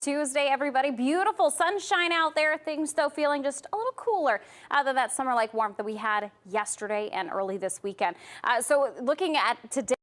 Tuesday, everybody. Beautiful sunshine out there. Things, though, feeling just a little cooler than that summer-like warmth that we had yesterday and early this weekend. So looking at today,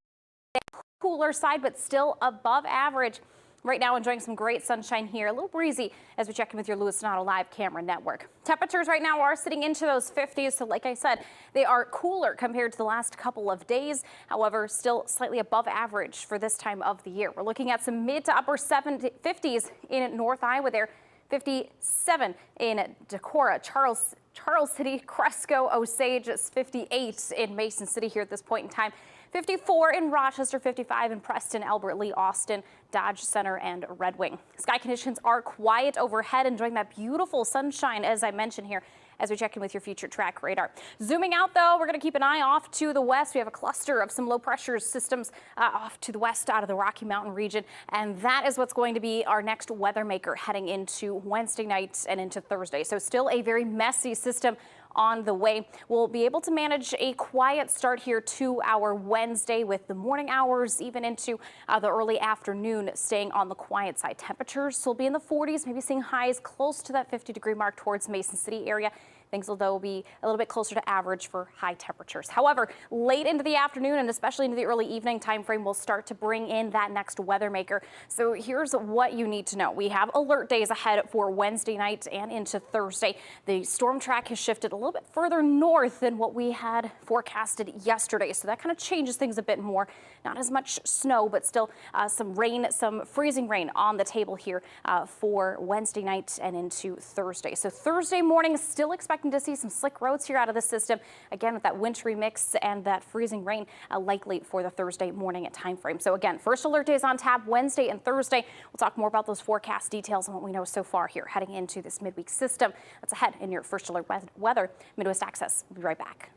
cooler side, but still above average. Right now, enjoying some great sunshine here. A little breezy as we check in with your Lewis Donato live camera network. Temperatures right now are sitting into those 50s. So like I said, they are cooler compared to the last couple of days. However, still slightly above average for this time of the year. We're looking at some mid to upper 50s in North Iowa there. 57 in Decorah, Charles City, Cresco, Osage. It's 58 in Mason City here at this point in time. 54 in Rochester, 55 in Preston, Albert Lee, Austin, Dodge Center, and Red Wing. Sky conditions are quiet overhead, enjoying that beautiful sunshine, as I mentioned here, as we check in with your future track radar. Zooming out, though, we're going to keep an eye off to the west. We have a cluster of some low pressure systems off to the west out of the Rocky Mountain region, and that is what's going to be our next weather maker heading into Wednesday night and into Thursday. So still a very messy system on the way. We'll be able to manage a quiet start here to our Wednesday with the morning hours even into the early afternoon staying on the quiet side. Temperatures will be in the 40s, maybe seeing highs close to that 50-degree mark towards Mason City area. Things will, though, be a little bit closer to average for high temperatures. However, late into the afternoon and especially into the early evening time frame, we'll start to bring in that next weather maker. So here's what you need to know. We have alert days ahead for Wednesday night and into Thursday. The storm track has shifted a little bit further north than what we had forecasted yesterday. So that kind of changes things a bit more. Not as much snow, but still some rain, some freezing rain on the table here for Wednesday night and into Thursday. So Thursday morning, still expecting to see some slick roads here out of the system. Again, with that wintry mix and that freezing rain likely for the Thursday morning time frame. So again, first alert days on tap Wednesday and Thursday. We'll talk more about those forecast details and what we know so far here heading into this midweek system. That's ahead in your first alert weather. Midwest Access. We'll be right back.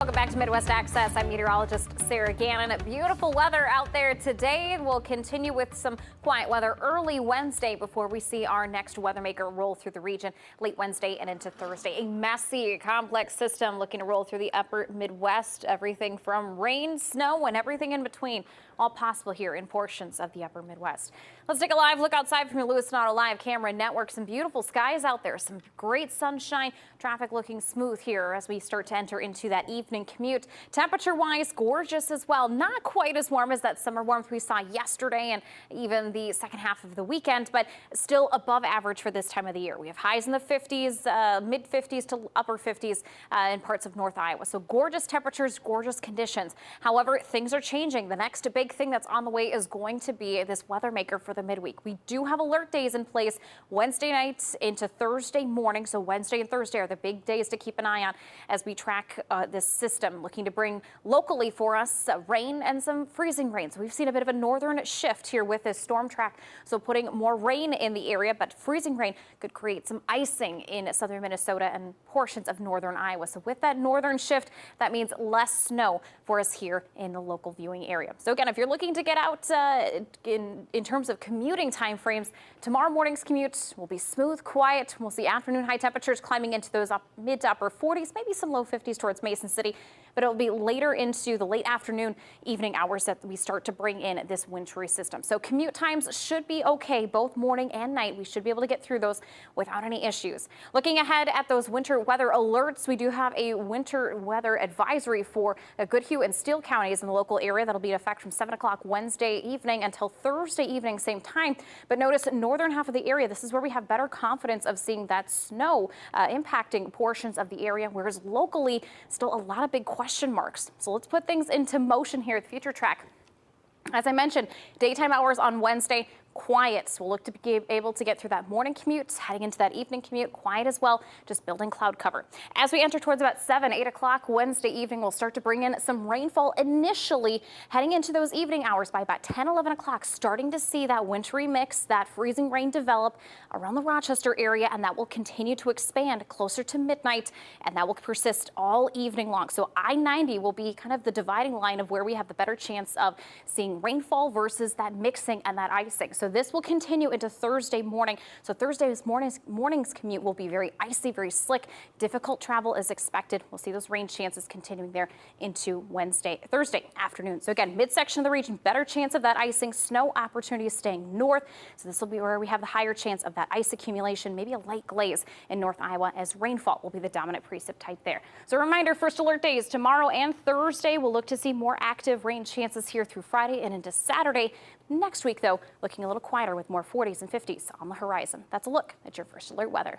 Welcome back to Midwest Access. I'm meteorologist Sarah Gannon. Beautiful weather out there today. We'll continue with some quiet weather early Wednesday before we see our next weather maker roll through the region late Wednesday and into Thursday. A messy, complex system looking to roll through the upper Midwest. Everything from rain, snow, and everything in between. All possible here in portions of the upper Midwest. Let's take a live look outside from your Lewis Donato live camera network. Some beautiful skies out there, some great sunshine, traffic looking smooth here as we start to enter into that evening commute. Temperature wise, gorgeous as well. Not quite as warm as that summer warmth we saw yesterday and even the second half of the weekend, but still above average for this time of the year. We have highs in the 50s, mid 50s to upper 50s in parts of North Iowa. So gorgeous temperatures, gorgeous conditions. However, things are changing. The next big thing that's on the way is going to be this weather maker for the midweek. We do have alert days in place Wednesday nights into Thursday morning. So Wednesday and Thursday are the big days to keep an eye on as we track this system, looking to bring locally for us rain and some freezing rain. So we've seen a bit of a northern shift here with this storm track. So putting more rain in the area, but freezing rain could create some icing in southern Minnesota and portions of northern Iowa. So with that northern shift, that means less snow for us here in the local viewing area. So again, if you're looking to get out in terms of commuting time frames, tomorrow morning's commute will be smooth, quiet. We'll see afternoon high temperatures climbing into those mid to upper 40s, maybe some low 50s towards Mason City. But it'll be later into the late afternoon, evening hours that we start to bring in this wintry system. So commute times should be okay, both morning and night. We should be able to get through those without any issues. Looking ahead at those winter weather alerts, we do have a winter weather advisory for Goodhue and Steele counties in the local area. That'll be in effect from 7 o'clock Wednesday evening until Thursday evening, same time. But notice northern half of the area, this is where we have better confidence of seeing that snow impacting portions of the area, whereas locally, still a lot of big question marks. So let's put things into motion here at the future track. As I mentioned, daytime hours on Wednesday, quiet. So we'll look to be able to get through that morning commute, heading into that evening commute, quiet as well, just building cloud cover. As we enter towards about 7, 8 o'clock Wednesday evening, we'll start to bring in some rainfall initially, heading into those evening hours by about 10, 11 o'clock, starting to see that wintry mix, that freezing rain develop around the Rochester area, and that will continue to expand closer to midnight, and that will persist all evening long. So I-90 will be kind of the dividing line of where we have the better chance of seeing rainfall versus that mixing and that icing. So So this will continue into Thursday morning. So Thursday's morning's commute will be very icy, very slick. Difficult travel is expected. We'll see those rain chances continuing there into Thursday afternoon. So again, midsection of the region, better chance of that icing. Snow opportunities staying north. So this will be where we have the higher chance of that ice accumulation, maybe a light glaze in North Iowa, as rainfall will be the dominant precip type there. So a reminder, first alert days tomorrow and Thursday. We'll look to see more active rain chances here through Friday and into Saturday. Next week, though, looking a little quieter with more 40s and 50s on the horizon. That's a look at your first alert weather.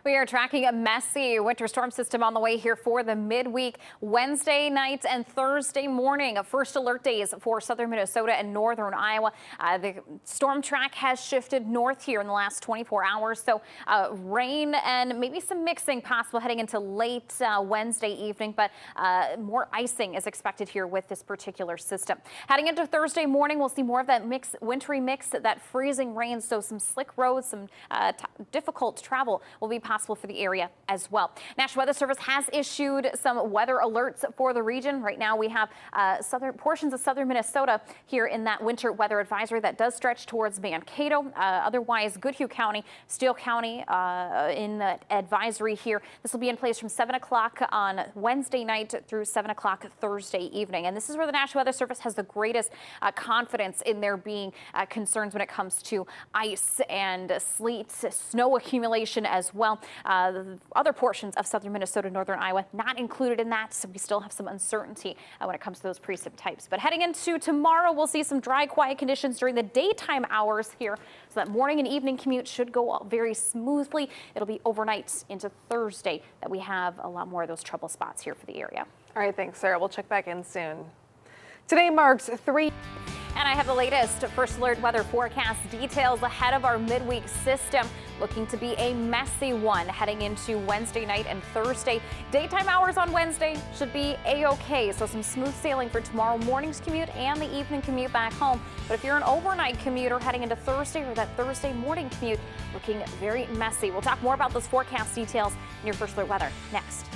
We are tracking a messy winter storm system on the way here for the midweek, Wednesday night and Thursday morning. First alert days for southern Minnesota and northern Iowa. The storm track has shifted north here in the last 24 hours. So rain and maybe some mixing possible heading into late Wednesday evening, but more icing is expected here with this particular system. Heading into Thursday morning, we'll see more of that wintry mix, that freezing rain. So some slick roads, some difficult travel will be possible for the area as well. National Weather Service has issued some weather alerts for the region. Right now we have portions of southern Minnesota here in that winter weather advisory that does stretch towards Mankato. Otherwise, Goodhue County, Steele County in the advisory here. This will be in place from 7 o'clock on Wednesday night through 7 o'clock Thursday evening. And this is where the National Weather Service has the greatest confidence in there being concerns when it comes to ice and sleet, snow accumulation as well. Other portions of southern Minnesota, northern Iowa, not included in that, so we still have some uncertainty when it comes to those precip types. But heading into tomorrow, we'll see some dry, quiet conditions during the daytime hours here, so that morning and evening commute should go very smoothly. It'll be overnight into Thursday that we have a lot more of those trouble spots here for the area. All right, thanks, Sarah. We'll check back in soon. Today marks 3. And I have the latest first alert weather forecast details ahead of our midweek system. Looking to be a messy one heading into Wednesday night and Thursday. Daytime hours on Wednesday should be a-okay. So some smooth sailing for tomorrow morning's commute and the evening commute back home. But if you're an overnight commuter heading into Thursday or that Thursday morning commute, looking very messy. We'll talk more about those forecast details in your first alert weather next.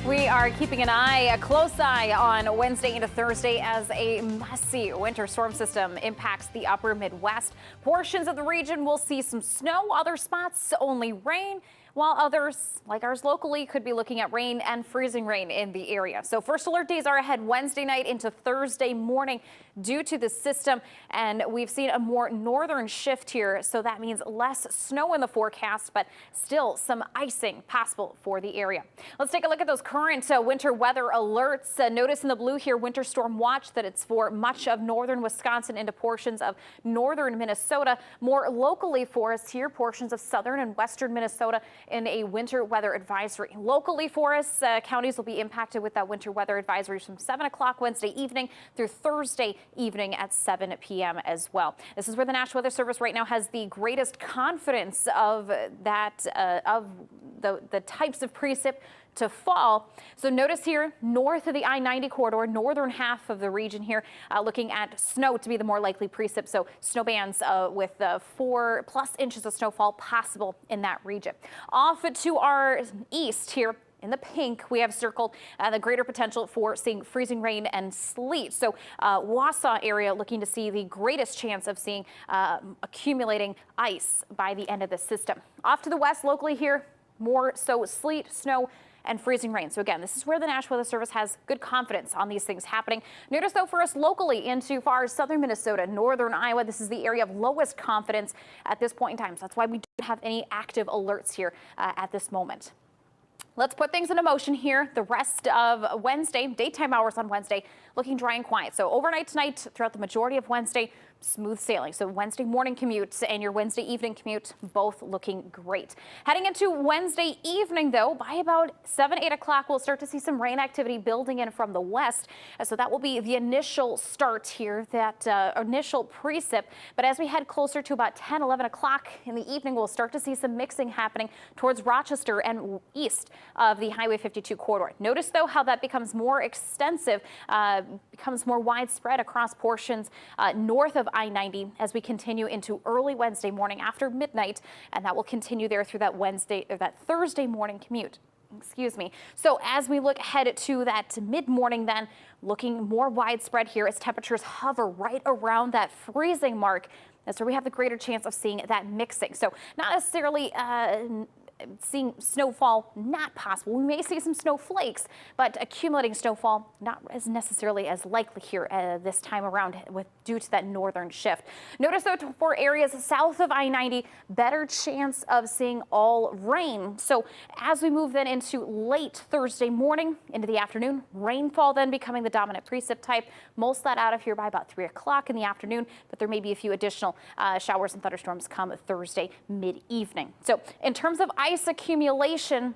We are keeping a close eye on Wednesday into Thursday as a messy winter storm system impacts the upper Midwest. Portions of the region will see some snow, other spots only rain, while others, like ours locally, could be looking at rain and freezing rain in the area. So first alert days are ahead Wednesday night into Thursday morning due to the system, and we've seen a more northern shift here, so that means less snow in the forecast, but still some icing possible for the area. Let's take a look at those current winter weather alerts. Notice in the blue here, winter storm watch, that it's for much of northern Wisconsin into portions of northern Minnesota. More locally for us here, portions of southern and western Minnesota in a winter weather advisory. Locally for us, counties will be impacted with that winter weather advisory from 7 o'clock Wednesday evening through Thursday evening at 7 p.m. as well. This is where the National Weather Service right now has the greatest confidence of that of the types of precip to fall. So notice here, north of the I-90 corridor, northern half of the region here, looking at snow to be the more likely precip. So snow bands with 4+ inches of snowfall possible in that region. Off to our east here, in the pink, we have circled the greater potential for seeing freezing rain and sleet. So Wausau area looking to see the greatest chance of seeing accumulating ice by the end of the system. Off to the west locally here, more so sleet, snow, and freezing rain. So again, this is where the National Weather Service has good confidence on these things happening. Notice though, for us locally into far southern Minnesota, northern Iowa, this is the area of lowest confidence at this point in time. So that's why we don't have any active alerts here at this moment. Let's put things into motion here. The rest of Wednesday, daytime hours on Wednesday, looking dry and quiet. So overnight tonight, throughout the majority of Wednesday, smooth sailing. So Wednesday morning commute and your Wednesday evening commute, both looking great. Heading into Wednesday evening, though, by about 7, 8 o'clock, we'll start to see some rain activity building in from the west. So that will be the initial start here, that initial precip. But as we head closer to about 10, 11 o'clock in the evening, we'll start to see some mixing happening towards Rochester and east of the Highway 52 corridor. Notice, though, how that becomes more extensive, becomes more widespread across portions north of I-90 as we continue into early Wednesday morning after midnight, and that will continue there through that Thursday morning commute. Excuse me. So as we look ahead to that mid-morning, then looking more widespread here as temperatures hover right around that freezing mark. That's where we have the greater chance of seeing that mixing. So not necessarily seeing snowfall, not possible. We may see some snowflakes, but accumulating snowfall not as necessarily as likely here this time around due to that northern shift. Notice though for areas south of I-90, better chance of seeing all rain. So as we move then into late Thursday morning into the afternoon, rainfall then becoming the dominant precip type. Most of that out of here by about 3 o'clock in the afternoon, but there may be a few additional showers and thunderstorms come Thursday mid-evening. So in terms of ice accumulation,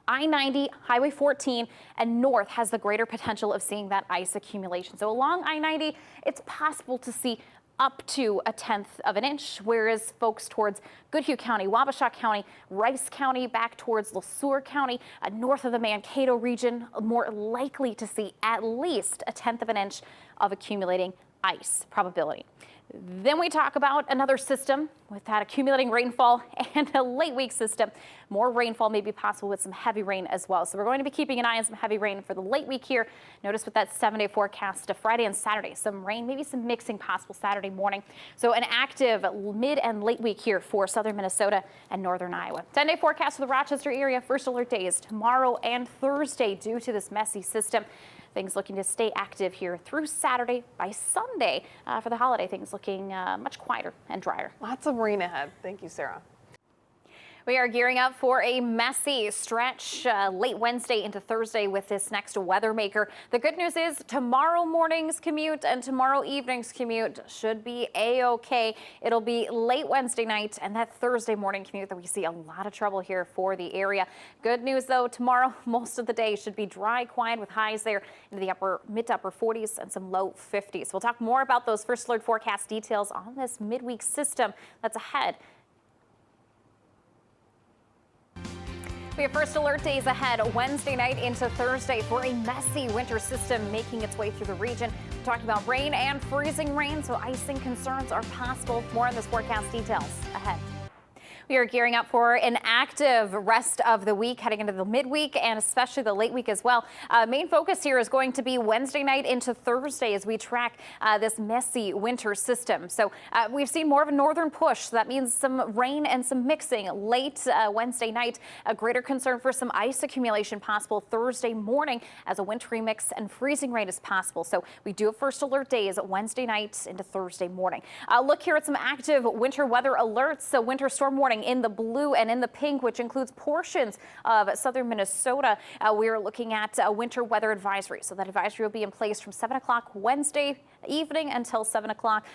I-90, Highway 14, and north has the greater potential of seeing that ice accumulation. So along I-90, it's possible to see up to 1/10 of an inch, whereas folks towards Goodhue County, Wabasha County, Rice County, back towards LeSueur County, north of the Mankato region, more likely to see at least 1/10 of an inch of accumulating ice probability. Then we talk about another system with that accumulating rainfall and a late week system. More rainfall may be possible with some heavy rain as well. So we're going to be keeping an eye on some heavy rain for the late week here. Notice with that 7-day forecast to Friday and Saturday, some rain, maybe some mixing possible Saturday morning. So an active mid and late week here for southern Minnesota and northern Iowa. 10-day forecast for the Rochester area. First alert days tomorrow and Thursday due to this messy system. Things looking to stay active here through Saturday. By Sunday for the holiday, things looking much quieter and drier. Lots of rain ahead. Thank you, Sarah. We are gearing up for a messy stretch late Wednesday into Thursday with this next weather maker. The good news is tomorrow morning's commute and tomorrow evening's commute should be a-okay. It'll be late Wednesday night and that Thursday morning commute that we see a lot of trouble here for the area. Good news though, tomorrow most of the day should be dry, quiet with highs there into the mid to upper 40s and some low 50s. We'll talk more about those first alert forecast details on this midweek system that's ahead. We have first alert days ahead Wednesday night into Thursday for a messy winter system making its way through the region. We're talking about rain and freezing rain, so icing concerns are possible. More on this forecast details ahead. We are gearing up for an active rest of the week heading into the midweek and especially the late week as well. Main focus here is going to be Wednesday night into Thursday as we track this messy winter system. So we've seen more of a northern push. So that means some rain and some mixing late Wednesday night. A greater concern for some ice accumulation possible Thursday morning as a wintry mix and freezing rain is possible. So we do have first alert days Wednesday night into Thursday morning. Look here at some active winter weather alerts. So winter storm warning in the blue and in the pink, which includes portions of southern Minnesota. We are looking at a winter weather advisory. So that advisory will be in place from 7 o'clock Wednesday evening until 7 o'clock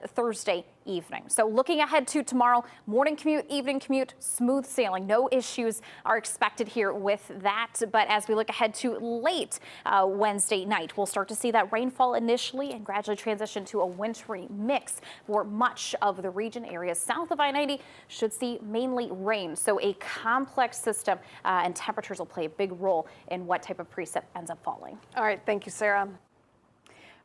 Thursday evening. So looking ahead to tomorrow, morning commute, evening commute, smooth sailing. No issues are expected here with that. But as we look ahead to late Wednesday night, we'll start to see that rainfall initially and gradually transition to a wintry mix for much of the region. Areas south of I-90 should see mainly rain. So a complex system and temperatures will play a big role in what type of precip ends up falling. All right. Thank you, Sarah.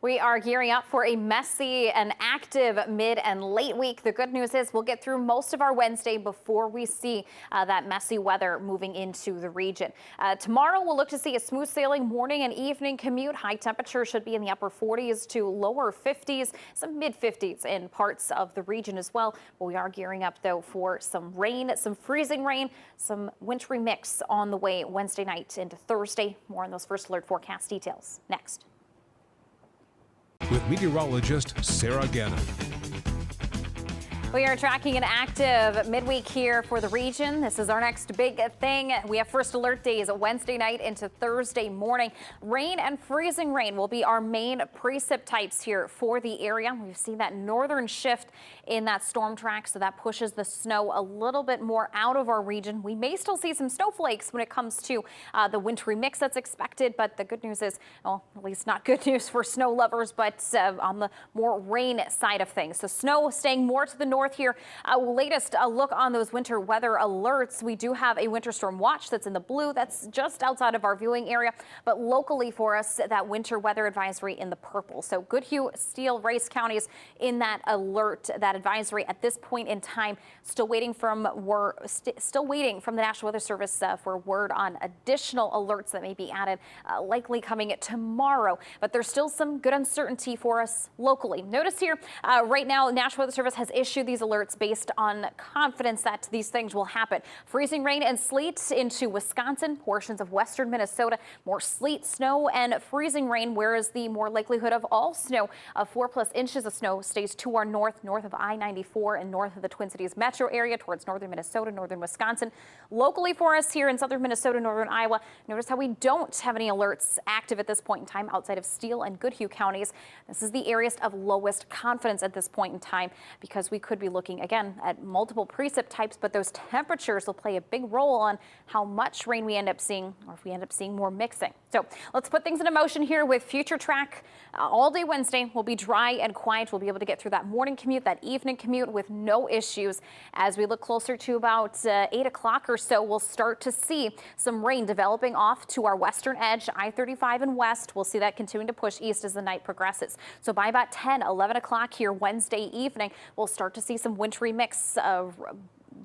We are gearing up for a messy and active mid and late week. The good news is we'll get through most of our Wednesday before we see that messy weather moving into the region. Tomorrow we'll look to see a smooth sailing morning and evening commute. High temperature should be in the upper 40s to lower 50s, some mid 50s in parts of the region as well. But we are gearing up though for some rain, some freezing rain, some wintry mix on the way Wednesday night into Thursday. More on those first alert forecast details next. With meteorologist Sarah Gannon. We are tracking an active midweek here for the region. This is our next big thing. We have first alert days Wednesday night into Thursday morning. Rain and freezing rain will be our main precip types here for the area. We've seen that northern shift in that storm track, so that pushes the snow a little bit more out of our region. We may still see some snowflakes when it comes to the wintry mix that's expected, but the good news is, well, at least not good news for snow lovers, but on the more rain side of things. So snow staying more to the north north here. Latest look on those winter weather alerts. We do have a winter storm watch that's in the blue. That's just outside of our viewing area, but locally for us, that winter weather advisory in the purple. So Goodhue, Steele, Rice counties in that alert, that advisory at this point in time. Still waiting from the National Weather Service for word on additional alerts that may be added, likely coming tomorrow. But there's still some good uncertainty for us locally. Notice here, right now, the National Weather Service has issued these alerts based on confidence that these things will happen. Freezing rain and sleet into Wisconsin, portions of western Minnesota, more sleet, snow, and freezing rain, whereas the more likelihood of all snow of 4+ inches of snow stays to our north of I-94 and north of the Twin Cities metro area towards northern Minnesota, northern Wisconsin. Locally for us here in southern Minnesota, northern Iowa, notice how we don't have any alerts active at this point in time outside of Steele and Goodhue counties. This is the areas of lowest confidence at this point in time because we could be looking again at multiple precip types, but those temperatures will play a big role on how much rain we end up seeing or if we end up seeing more mixing. So let's put things into motion here with Future Track. All day Wednesday will be dry and quiet. We'll be able to get through that morning commute, that evening commute with no issues. As we look closer to about 8 o'clock or so, we'll start to see some rain developing off to our western edge, I-35 and west. We'll see that continuing to push east as the night progresses. So by about 10, 11 o'clock here Wednesday evening, we'll start to see some wintry mix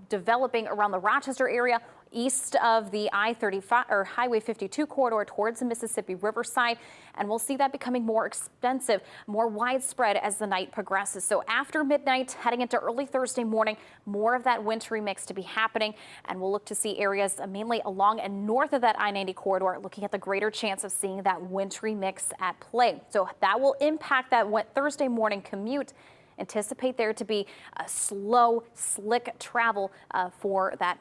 developing around the Rochester area, east of the I-35 or Highway 52 corridor towards the Mississippi River side. And we'll see that becoming more extensive, more widespread as the night progresses. So after midnight, heading into early Thursday morning, more of that wintry mix to be happening. And we'll look to see areas mainly along and north of that I-90 corridor, looking at the greater chance of seeing that wintry mix at play. So that will impact that Thursday morning commute. Anticipate there to be a slow, slick travel for that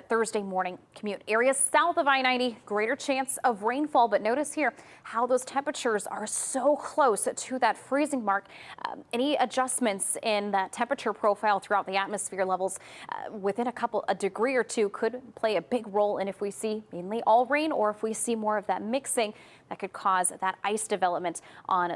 Thursday morning commute. Areas south of I-90, greater chance of rainfall. But notice here how those temperatures are so close to that freezing mark. Any adjustments in that temperature profile throughout the atmosphere levels within a degree or two could play a big role in if we see mainly all rain or if we see more of that mixing that could cause that ice development on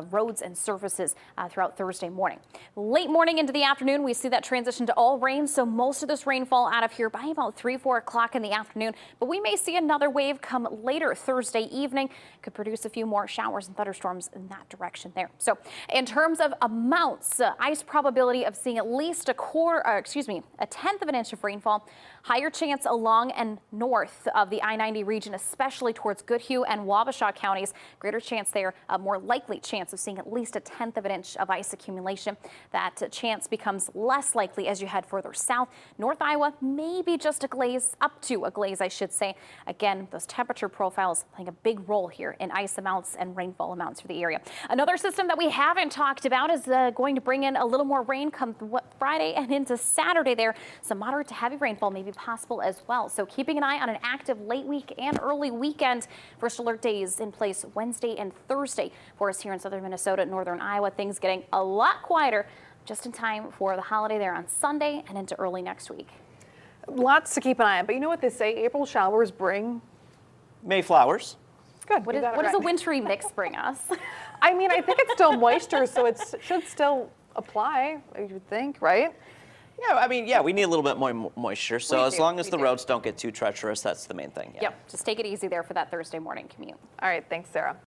roads and surfaces throughout Thursday morning. Late morning into the afternoon, we see that transition to all rain. So most of this rainfall out of here by about 3, 4 o'clock in the afternoon. But we may see another wave come later Thursday evening. Could produce a few more showers and thunderstorms in that direction there. So in terms of amounts, ice probability of seeing at least a 1/10 of an inch of rainfall. Higher chance along and north of the I-90 region, especially towards Goodhue and Wabasha counties. Greater chance there, a more likely chance of seeing at least a 1/10 of an inch of ice accumulation. That chance becomes less likely as you head further south. North Iowa, maybe just a glaze, up to a glaze, I should say. Again, those temperature profiles playing a big role here in ice amounts and rainfall amounts for the area. Another system that we haven't talked about is going to bring in a little more rain come Friday and into Saturday there. Some moderate to heavy rainfall may be possible as well. So keeping an eye on an active late week and early weekend. First alert days in place Wednesday and Thursday for us here in southern Minnesota, northern Iowa. Things getting a lot quieter just in time for the holiday there on Sunday and into early next week. Lots to keep an eye on, but you know what they say, April showers bring Mayflowers. Good. What does a wintry mix bring us? I mean, I think it's still moisture, so it should still apply, you would think, right? Yeah, I mean, yeah, we need a little bit more moisture. So as long as we the do. roads don't get too treacherous, that's the main thing. Yeah. Yep, just take it easy there for that Thursday morning commute. All right, thanks, Sarah.